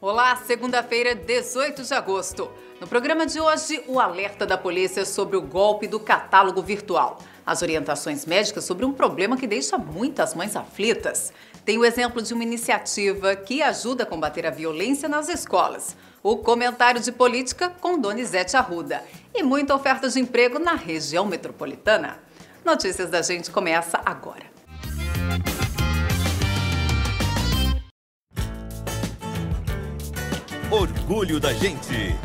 Olá, segunda-feira, 18 de agosto. No programa de hoje, o alerta da polícia sobre o golpe do catálogo virtual. As orientações médicas sobre um problema que deixa muitas mães aflitas. Tem o exemplo de uma iniciativa que ajuda a combater a violência nas escolas. O comentário de política com Donizete Arruda. E muita oferta de emprego na região metropolitana. Notícias da Gente começa agora. Orgulho da Gente.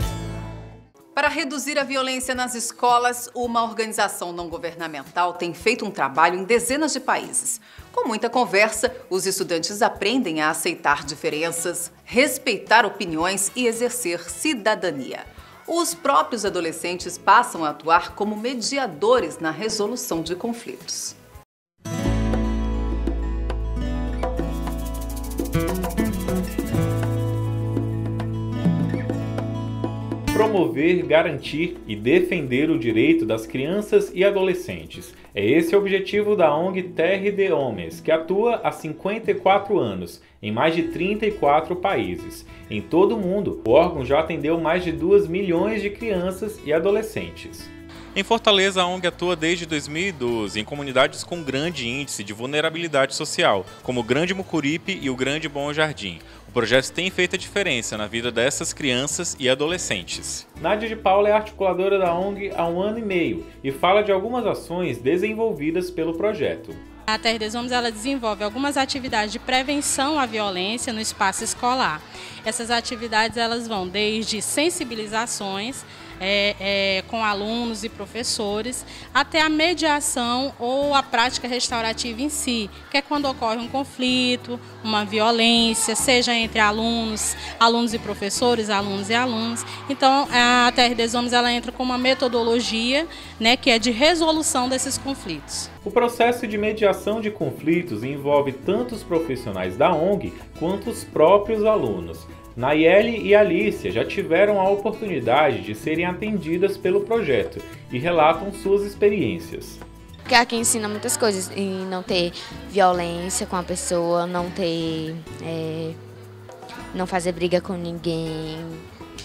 Para reduzir a violência nas escolas, uma organização não governamental tem feito um trabalho em dezenas de países. Com muita conversa, os estudantes aprendem a aceitar diferenças, respeitar opiniões e exercer cidadania. Os próprios adolescentes passam a atuar como mediadores na resolução de conflitos. Promover, garantir e defender o direito das crianças e adolescentes. É esse o objetivo da ONG Terre des Hommes, que atua há 54 anos, em mais de 34 países. Em todo o mundo, o órgão já atendeu mais de 2 milhões de crianças e adolescentes. Em Fortaleza, a ONG atua desde 2012 em comunidades com grande índice de vulnerabilidade social, como o Grande Mucuripe e o Grande Bom Jardim. O projeto tem feito a diferença na vida dessas crianças e adolescentes. Nádia de Paula é articuladora da ONG há 1 ano e meio e fala de algumas ações desenvolvidas pelo projeto. A Terre des Hommes ela desenvolve algumas atividades de prevenção à violência no espaço escolar. Essas atividades elas vão desde sensibilizações com alunos e professores, até a mediação ou a prática restaurativa em si, que é quando ocorre um conflito, uma violência, seja entre alunos e professores, alunos e alunas. Então, a Terre des Hommes ela entra com uma metodologia, que é de resolução desses conflitos. O processo de mediação de conflitos envolve tanto os profissionais da ONG quanto os próprios alunos. Nayeli e Alicia já tiveram a oportunidade de serem atendidas pelo projeto e relatam suas experiências. Porque aqui ensina muitas coisas, em não ter violência com a pessoa, não fazer briga com ninguém,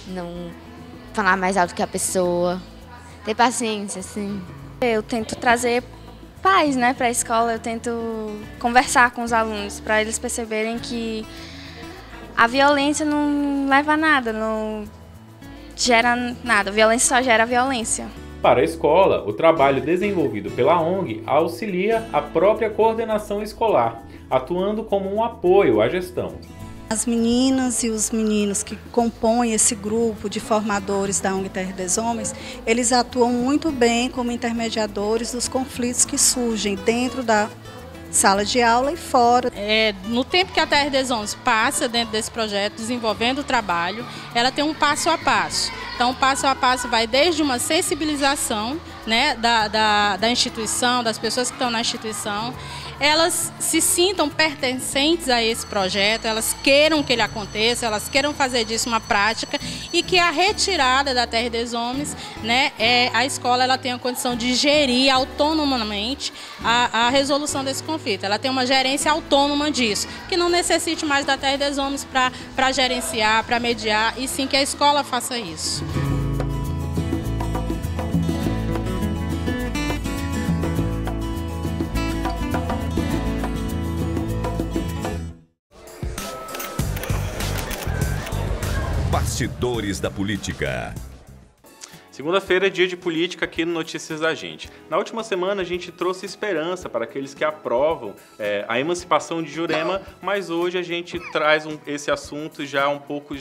não falar mais alto que a pessoa, ter paciência, assim. Eu tento trazer paz, para a escola, eu tento conversar com os alunos para eles perceberem que a violência não leva a nada, não gera nada. A violência só gera violência. Para a escola, o trabalho desenvolvido pela ONG auxilia a própria coordenação escolar, atuando como um apoio à gestão. As meninas e os meninos que compõem esse grupo de formadores da ONG Terre des Hommes, eles atuam muito bem como intermediadores dos conflitos que surgem dentro da sala de aula e fora. No tempo que a Terre des Hommes passa dentro desse projeto, desenvolvendo o trabalho, ela tem um passo a passo. Então, o passo a passo vai desde uma sensibilização da instituição, das pessoas que estão na instituição, elas se sintam pertencentes a esse projeto, elas queiram que ele aconteça, elas queiram fazer disso uma prática e que a retirada da Terre des Hommes, a escola ela tem a condição de gerir autonomamente a resolução desse conflito. Ela tem uma gerência autônoma disso, que não necessite mais da Terre des Hommes para gerenciar, para mediar, e sim que a escola faça isso. Bastidores da política. Segunda-feira é dia de política aqui no Notícias da Gente. Na última semana a gente trouxe esperança para aqueles que aprovam a emancipação de Jurema, mas hoje a gente traz esse assunto já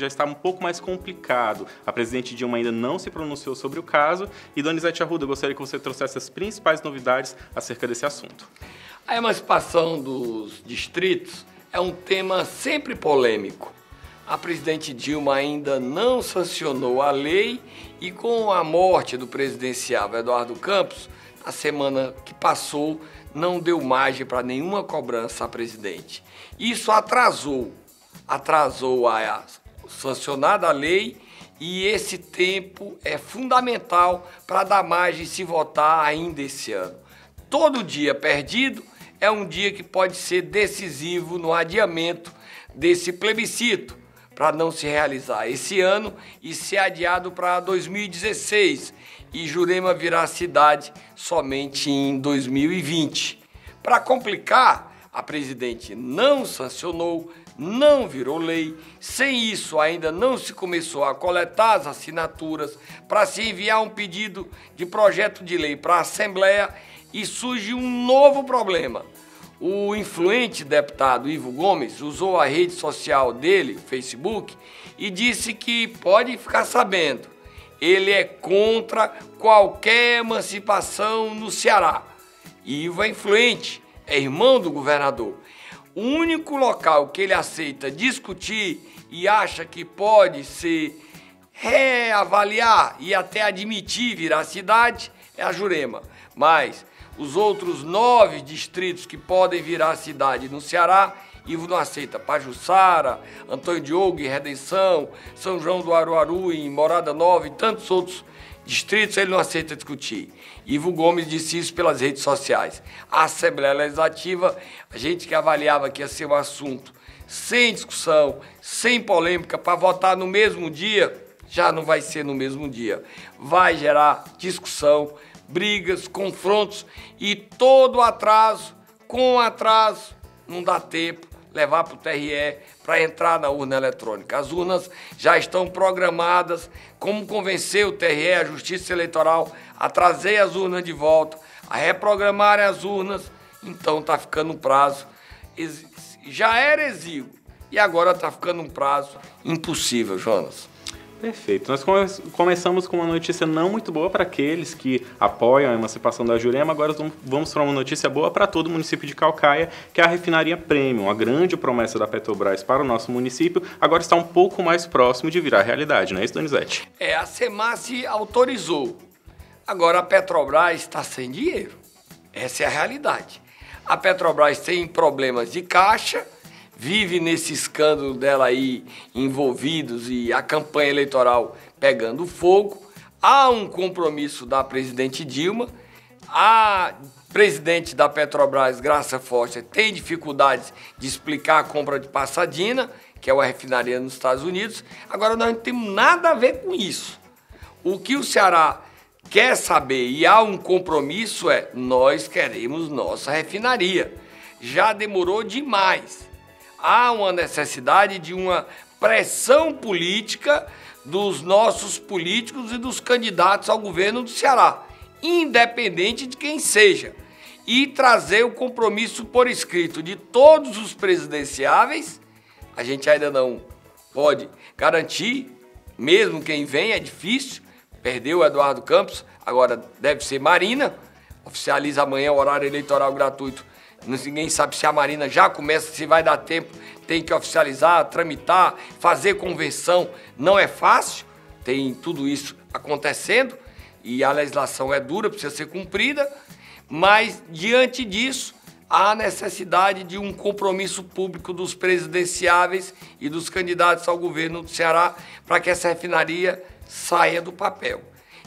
está um pouco mais complicado. A presidente Dilma ainda não se pronunciou sobre o caso e Donizete Arruda, eu gostaria que você trouxesse as principais novidades acerca desse assunto. A emancipação dos distritos é um tema sempre polêmico. A presidente Dilma ainda não sancionou a lei e com a morte do presidenciável Eduardo Campos, a semana que passou não deu margem para nenhuma cobrança à presidente. Isso atrasou a sancionada lei e esse tempo é fundamental para dar margem se votar ainda esse ano. Todo dia perdido é um dia que pode ser decisivo no adiamento desse plebiscito, para não se realizar esse ano e ser adiado para 2016 e Jurema virar cidade somente em 2020. Para complicar, a presidente não sancionou, não virou lei. Sem isso, ainda não se começou a coletar as assinaturas para se enviar um pedido de projeto de lei para a Assembleia e surge um novo problema. O influente deputado Ivo Gomes usou a rede social dele, Facebook, e disse que pode ficar sabendo, ele é contra qualquer emancipação no Ceará. Ivo é influente, é irmão do governador. O único local que ele aceita discutir e acha que pode se reavaliar e até admitir virar cidade é a Jurema. Mas os outros 9 distritos que podem virar cidade no Ceará, Ivo não aceita. Pajuçara, Antônio Diogo e Redenção, São João do Aruaru e Morada Nova e tantos outros distritos ele não aceita discutir. Ivo Gomes disse isso pelas redes sociais. A Assembleia Legislativa, a gente que avaliava que ia ser um assunto sem discussão, sem polêmica, para votar no mesmo dia, já não vai ser no mesmo dia. Vai gerar discussão, brigas, confrontos e todo atraso, com atraso, não dá tempo levar para o TRE para entrar na urna eletrônica. As urnas já estão programadas, como convencer o TRE, a Justiça Eleitoral, a trazer as urnas de volta, a reprogramar as urnas, então está ficando um prazo, já era exíguo e agora está ficando um prazo impossível, Jonas. Perfeito. Nós começamos com uma notícia não muito boa para aqueles que apoiam a emancipação da Jurema. Agora vamos para uma notícia boa para todo o município de Caucaia, que é a refinaria Premium, a grande promessa da Petrobras para o nosso município, agora está um pouco mais próximo de virar realidade, não é isso, Donizete? A SEMASSE autorizou. Agora a Petrobras está sem dinheiro. Essa é a realidade. A Petrobras tem problemas de caixa, vive nesse escândalo dela aí envolvidos e a campanha eleitoral pegando fogo. Há um compromisso da presidente Dilma. A presidente da Petrobras, Graça Foster, tem dificuldades de explicar a compra de Pasadena, que é uma refinaria nos Estados Unidos. Agora, nós não temos nada a ver com isso. O que o Ceará quer saber, e há um compromisso, é nós queremos nossa refinaria. Já demorou demais. Há uma necessidade de uma pressão política dos nossos políticos e dos candidatos ao governo do Ceará, independente de quem seja, e trazer o compromisso por escrito de todos os presidenciáveis. A gente ainda não pode garantir, mesmo quem vem é difícil, perdeu o Eduardo Campos, agora deve ser Marina, oficializa amanhã o horário eleitoral gratuito. Ninguém sabe se a Marina já começa, se vai dar tempo, tem que oficializar, tramitar, fazer convenção. Não é fácil, tem tudo isso acontecendo e a legislação é dura, precisa ser cumprida, mas diante disso há necessidade de um compromisso público dos presidenciáveis e dos candidatos ao governo do Ceará para que essa refinaria saia do papel.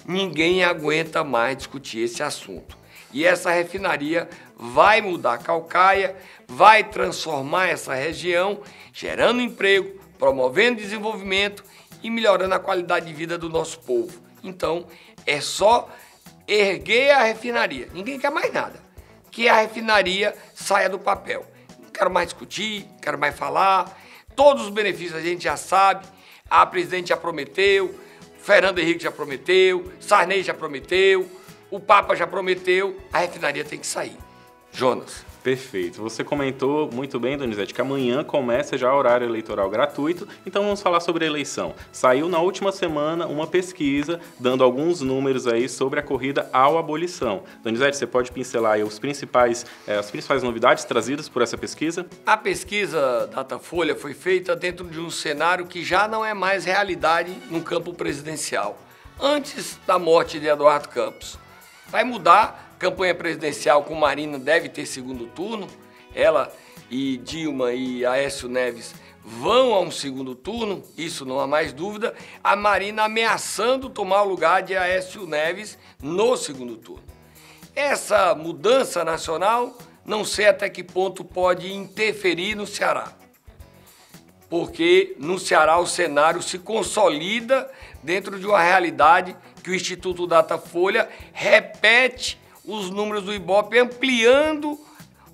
Ninguém aguenta mais discutir esse assunto. E essa refinaria vai mudar Caucaia, vai transformar essa região, gerando emprego, promovendo desenvolvimento e melhorando a qualidade de vida do nosso povo. Então, é só erguer a refinaria. Ninguém quer mais nada. Que a refinaria saia do papel. Não quero mais discutir, não quero mais falar. Todos os benefícios a gente já sabe. A presidente já prometeu, Fernando Henrique já prometeu, Sarney já prometeu, o Papa já prometeu, a refinaria tem que sair. Jonas. Perfeito. Você comentou muito bem, Donizete, que amanhã começa já o horário eleitoral gratuito, então vamos falar sobre a eleição. Saiu na última semana uma pesquisa dando alguns números aí sobre a corrida à abolição. Donizete, você pode pincelar aí as principais novidades trazidas por essa pesquisa? A pesquisa Datafolha foi feita dentro de um cenário que já não é mais realidade no campo presidencial. Antes da morte de Eduardo Campos. Vai mudar. Campanha presidencial com Marina deve ter segundo turno. Ela e Dilma e Aécio Neves vão a um segundo turno, isso não há mais dúvida. A Marina ameaçando tomar o lugar de Aécio Neves no segundo turno. Essa mudança nacional, não sei até que ponto pode interferir no Ceará. porque no Ceará o cenário se consolida dentro de uma realidade que o Instituto Datafolha repete os números do Ibope, ampliando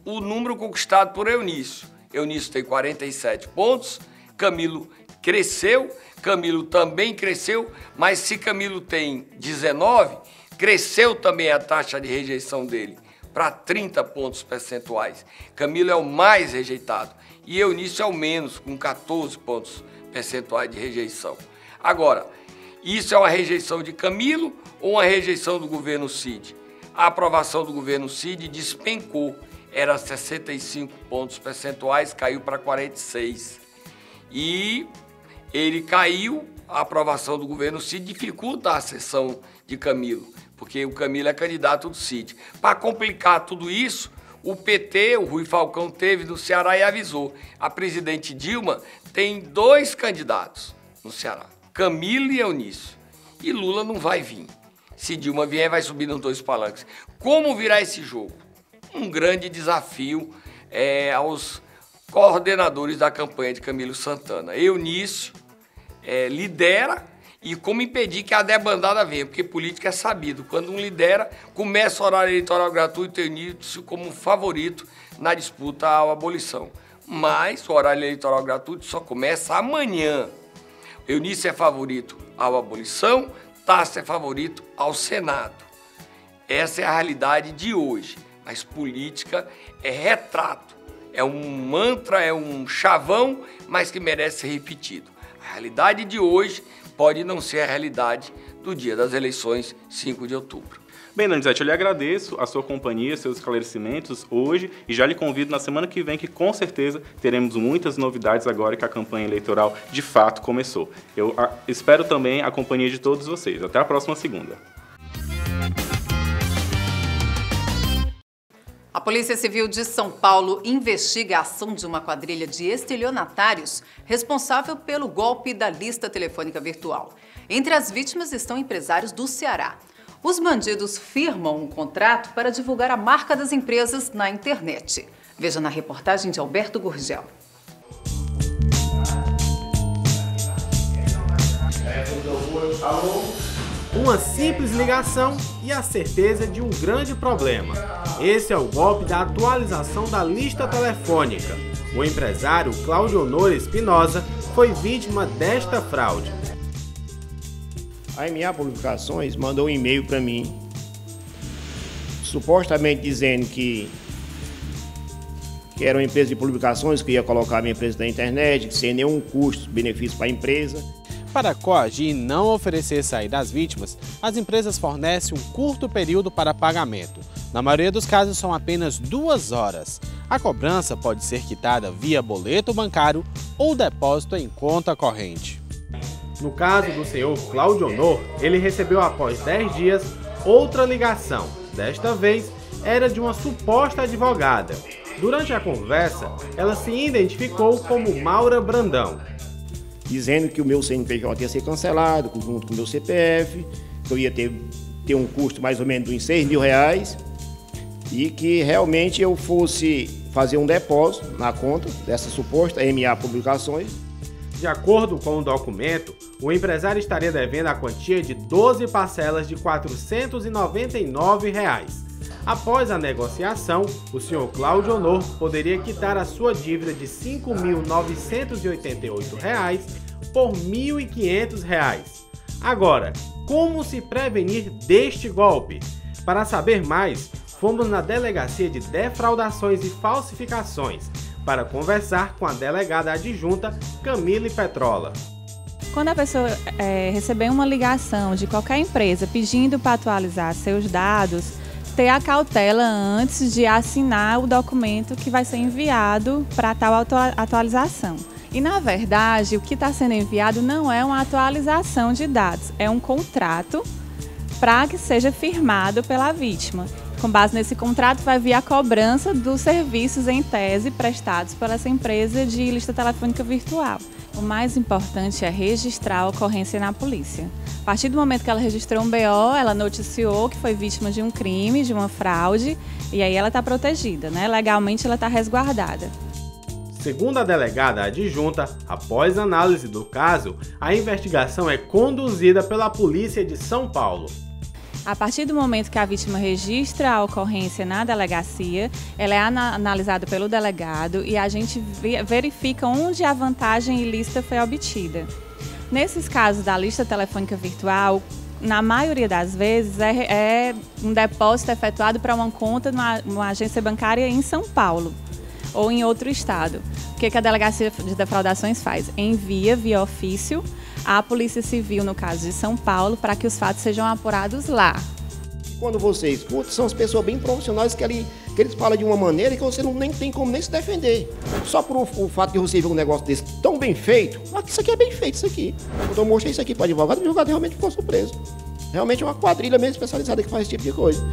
o número conquistado por Eunício. Eunício tem 47 pontos, Camilo cresceu, Camilo também cresceu, mas se Camilo tem 19, cresceu também a taxa de rejeição dele para 30 pontos percentuais. Camilo é o mais rejeitado e Eunício é o menos, com 14 pontos percentuais de rejeição. Agora, isso é uma rejeição de Camilo ou uma rejeição do governo Cid? A aprovação do governo Cid despencou, era 65 pontos percentuais, caiu para 46. E ele caiu, a aprovação do governo Cid dificulta a ascensão de Camilo, porque o Camilo é candidato do Cid. Para complicar tudo isso, o PT, o Rui Falcão, teve no Ceará e avisou. A presidente Dilma tem 2 candidatos no Ceará, Camilo e Eunício. E Lula não vai vir. Se Dilma vier, vai subir nos 2 palanques. Como virá esse jogo? Um grande desafio aos coordenadores da campanha de Camilo Santana. Eunício lidera, e como impedir que a debandada venha, porque política é sabido. Quando um lidera, começa o horário eleitoral gratuito, Eunício como favorito na disputa à abolição. Mas o horário eleitoral gratuito só começa amanhã. Eunício é favorito à abolição, Tasso é favorito ao Senado. Essa é a realidade de hoje. Mas política é retrato, é um mantra, é um chavão, mas que merece ser repetido. A realidade de hoje pode não ser a realidade do dia das eleições, 5 de outubro. Bem, Donizete, eu lhe agradeço a sua companhia, seus esclarecimentos hoje e já lhe convido na semana que vem, que com certeza teremos muitas novidades agora que a campanha eleitoral de fato começou. Eu espero também a companhia de todos vocês. Até a próxima segunda. A Polícia Civil de São Paulo investiga a ação de uma quadrilha de estelionatários responsável pelo golpe da lista telefônica virtual. Entre as vítimas estão empresários do Ceará. Os bandidos firmam um contrato para divulgar a marca das empresas na internet. Veja na reportagem de Alberto Gurgel. Uma simples ligação e a certeza de um grande problema. Esse é o golpe da atualização da lista telefônica. O empresário Cláudio Honor Espinosa foi vítima desta fraude. A MA Publicações mandou um e-mail para mim, supostamente dizendo que era uma empresa de publicações, que ia colocar a minha empresa na internet, sem nenhum custo, benefício para a empresa. Para coagir e não oferecer saída às vítimas, as empresas fornecem um curto período para pagamento. Na maioria dos casos, são apenas 2 horas. A cobrança pode ser quitada via boleto bancário ou depósito em conta corrente. No caso do senhor Cláudio Honor, ele recebeu após 10 dias outra ligação. Desta vez, era de uma suposta advogada. Durante a conversa, ela se identificou como Maura Brandão, dizendo que o meu CNPJ ia ser cancelado, junto com o meu CPF, que eu ia ter um custo mais ou menos de uns R$6.000 e que realmente eu fosse fazer um depósito na conta dessa suposta MA Publicações. De acordo com o documento, o empresário estaria devendo a quantia de 12 parcelas de R$ 499. Após a negociação, o senhor Cláudio Honor poderia quitar a sua dívida de R$ 5.988 por R$ 1.500. Agora, como se prevenir deste golpe? Para saber mais, fomos na Delegacia de Defraudações e Falsificações para conversar com a delegada adjunta Camille Petrola. Quando a pessoa receber uma ligação de qualquer empresa pedindo para atualizar seus dados, ter a cautela antes de assinar o documento que vai ser enviado para tal atualização. E, na verdade, o que está sendo enviado não é uma atualização de dados, é um contrato para que seja firmado pela vítima. Com base nesse contrato, vai vir a cobrança dos serviços em tese prestados por essa empresa de lista telefônica virtual. O mais importante é registrar a ocorrência na polícia. A partir do momento que ela registrou um BO, ela noticiou que foi vítima de um crime, de uma fraude, e aí ela está protegida, né? Legalmente ela está resguardada. Segundo a delegada adjunta, após análise do caso, a investigação é conduzida pela Polícia de São Paulo. A partir do momento que a vítima registra a ocorrência na delegacia, ela é analisada pelo delegado e a gente verifica onde a vantagem ilícita foi obtida. Nesses casos da lista telefônica virtual, na maioria das vezes é um depósito efetuado para uma conta numa agência bancária em São Paulo ou em outro estado. O que a Delegacia de Defraudações faz? Envia via ofício à Polícia Civil, no caso de São Paulo, para que os fatos sejam apurados lá. Quando você escuta, são as pessoas bem profissionais que eles falam de uma maneira que você nem tem como nem se defender. Só por o fato de você ver um negócio desse tão bem feito, mas isso aqui é bem feito, isso aqui. Quando eu mostrei isso aqui para o advogado realmente ficou surpreso. Realmente é uma quadrilha mesmo especializada que faz esse tipo de coisa.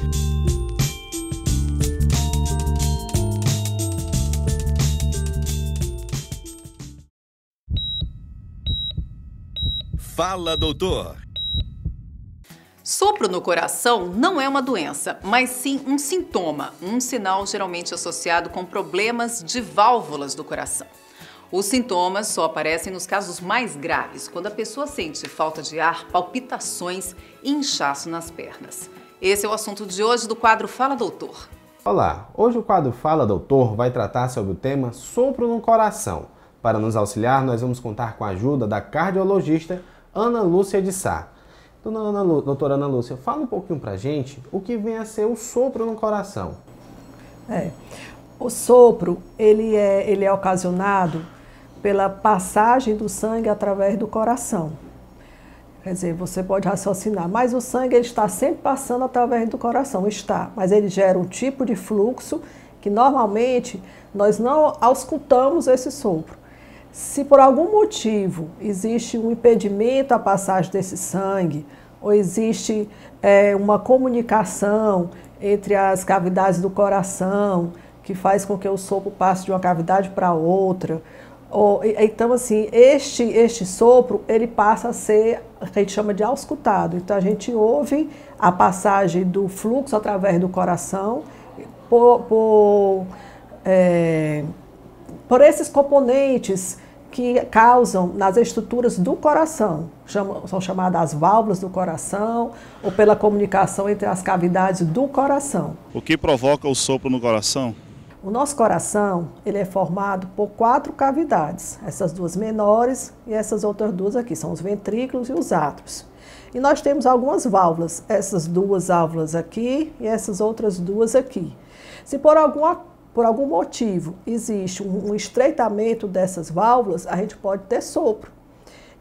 Fala, doutor. Sopro no coração não é uma doença, mas sim um sintoma, um sinal geralmente associado com problemas de válvulas do coração. Os sintomas só aparecem nos casos mais graves, quando a pessoa sente falta de ar, palpitações e inchaço nas pernas. Esse é o assunto de hoje do quadro Fala, Doutor. Olá, hoje o quadro Fala, Doutor vai tratar sobre o tema sopro no coração. Para nos auxiliar, nós vamos contar com a ajuda da cardiologista Ana Lúcia de Sá. Doutora Ana Lúcia, fala um pouquinho pra gente o que vem a ser o sopro no coração. O sopro, ele é ocasionado pela passagem do sangue através do coração. Quer dizer, você pode raciocinar, mas o sangue ele está sempre passando através do coração, mas ele gera um tipo de fluxo que normalmente nós não auscultamos esse sopro. Se por algum motivo existe um impedimento à passagem desse sangue, ou existe uma comunicação entre as cavidades do coração, que faz com que o sopro passe de uma cavidade para outra, então assim, este sopro, ele passa a ser, a gente chama de auscultado. Então a gente ouve a passagem do fluxo através do coração por esses componentes que causam nas estruturas do coração, são chamadas as válvulas do coração, ou pela comunicação entre as cavidades do coração. O que provoca o sopro no coração? O nosso coração, ele é formado por 4 cavidades, essas duas menores e essas outras duas aqui, são os ventrículos e os átrios. E nós temos algumas válvulas, essas 2 válvulas aqui e essas outras 2 aqui. Se por algum motivo existe um estreitamento dessas válvulas, a gente pode ter sopro.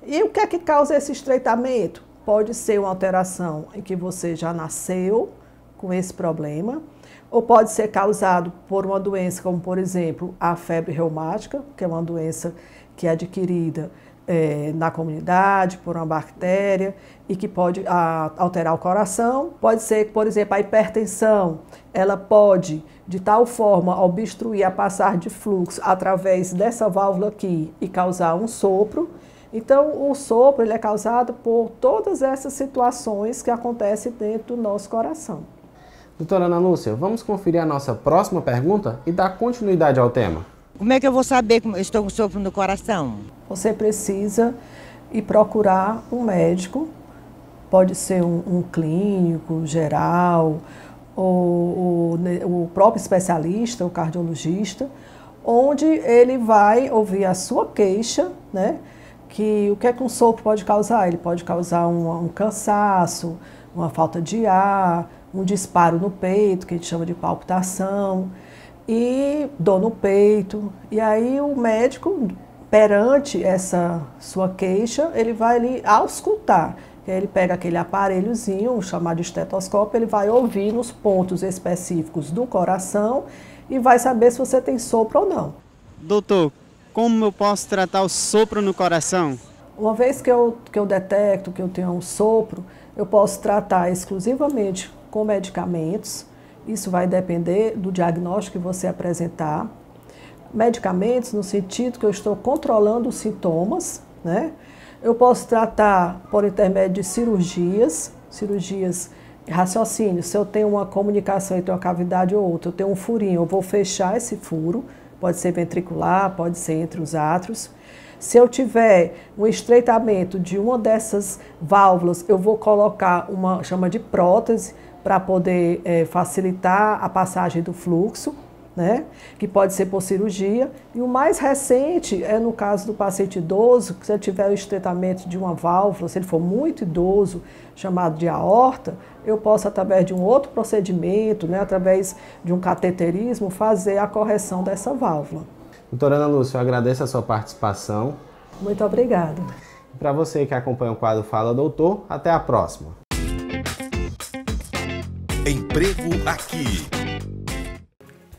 E o que é que causa esse estreitamento? Pode ser uma alteração em que você já nasceu com esse problema, ou pode ser causado por uma doença como, por exemplo, a febre reumática, que é uma doença que é adquirida na comunidade por uma bactéria e que pode alterar o coração. Pode ser, por exemplo, a hipertensão, ela pode de tal forma obstruir a passagem de fluxo através dessa válvula aqui e causar um sopro. Então o sopro ele é causado por todas essas situações que acontecem dentro do nosso coração. Doutora Ana Lúcia, vamos conferir a nossa próxima pergunta e dar continuidade ao tema. Como é que eu vou saber que eu estou com sopro no coração? Você precisa ir procurar um médico, pode ser um clínico geral, ou o próprio especialista, o cardiologista, onde ele vai ouvir a sua queixa, né? Que o que é que um sopro pode causar? Ele pode causar um cansaço, uma falta de ar, um disparo no peito, que a gente chama de palpitação, e dor no peito. E aí o médico, perante essa sua queixa, ele vai ali auscultar. Ele pega aquele aparelhozinho, chamado estetoscópio, ele vai ouvir nos pontos específicos do coração e vai saber se você tem sopro ou não. Doutor, como eu posso tratar o sopro no coração? Uma vez que eu detecto que eu tenho um sopro, eu posso tratar exclusivamente com medicamentos. Isso vai depender do diagnóstico que você apresentar. Medicamentos no sentido que eu estou controlando os sintomas, né? Eu posso tratar por intermédio de cirurgias de raciocínio. Se eu tenho uma comunicação entre uma cavidade ou outra, eu tenho um furinho, eu vou fechar esse furo, pode ser ventricular, pode ser entre os átrios. Se eu tiver um estreitamento de uma dessas válvulas, eu vou colocar uma chama de prótese para poder facilitar a passagem do fluxo, né? Que pode ser por cirurgia. E o mais recente é no caso do paciente idoso, que se ele tiver o estreitamento de uma válvula, se ele for muito idoso, chamado de aorta, eu posso, através de um outro procedimento, né, através de um cateterismo, fazer a correção dessa válvula. Doutora Ana Lúcia, eu agradeço a sua participação. Muito obrigada. Para você que acompanha o quadro Fala Doutor, até a próxima. Emprego Aqui.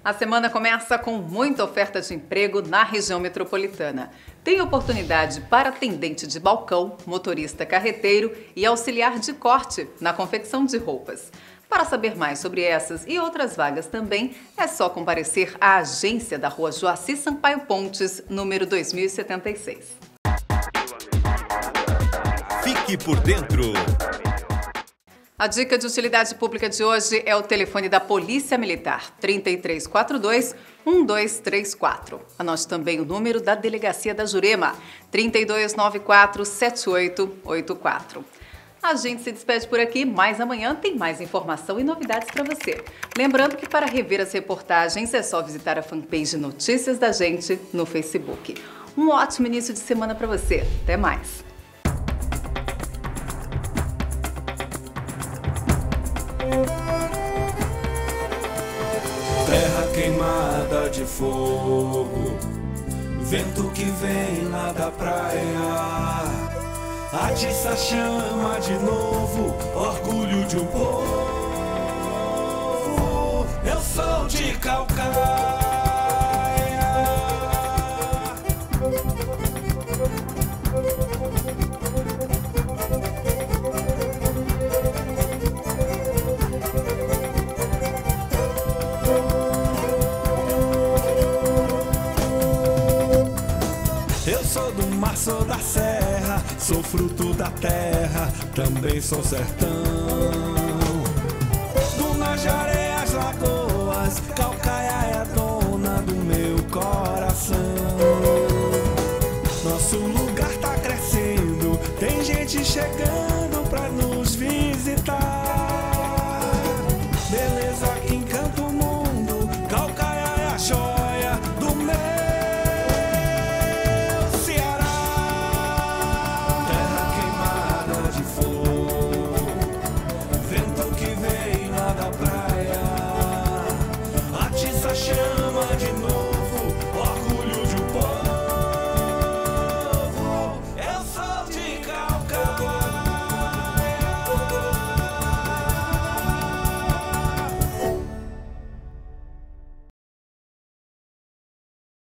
A semana começa com muita oferta de emprego na região metropolitana. Tem oportunidade para atendente de balcão, motorista carreteiro e auxiliar de corte na confecção de roupas. Para saber mais sobre essas e outras vagas também, é só comparecer à agência da Rua Joaci Sampaio Pontes, número 2076. Fique por dentro. A dica de utilidade pública de hoje é o telefone da Polícia Militar, 3342-1234. Anote também o número da Delegacia da Jurema, 3294-7884. A gente se despede por aqui, mas amanhã tem mais informação e novidades para você. Lembrando que para rever as reportagens é só visitar a fanpage Notícias da Gente no Facebook. Um ótimo início de semana para você. Até mais! Terra queimada de fogo, vento que vem lá da praia, atiça a chama de novo, orgulho de um povo. Eu sou de Calcaia. Eu sou do mar, sou da serra, sou fruto da terra, também sou sertão. Dunas de areias, lagoas, Calcaia é a dona do meu coração. Nosso lugar tá crescendo, tem gente chegando.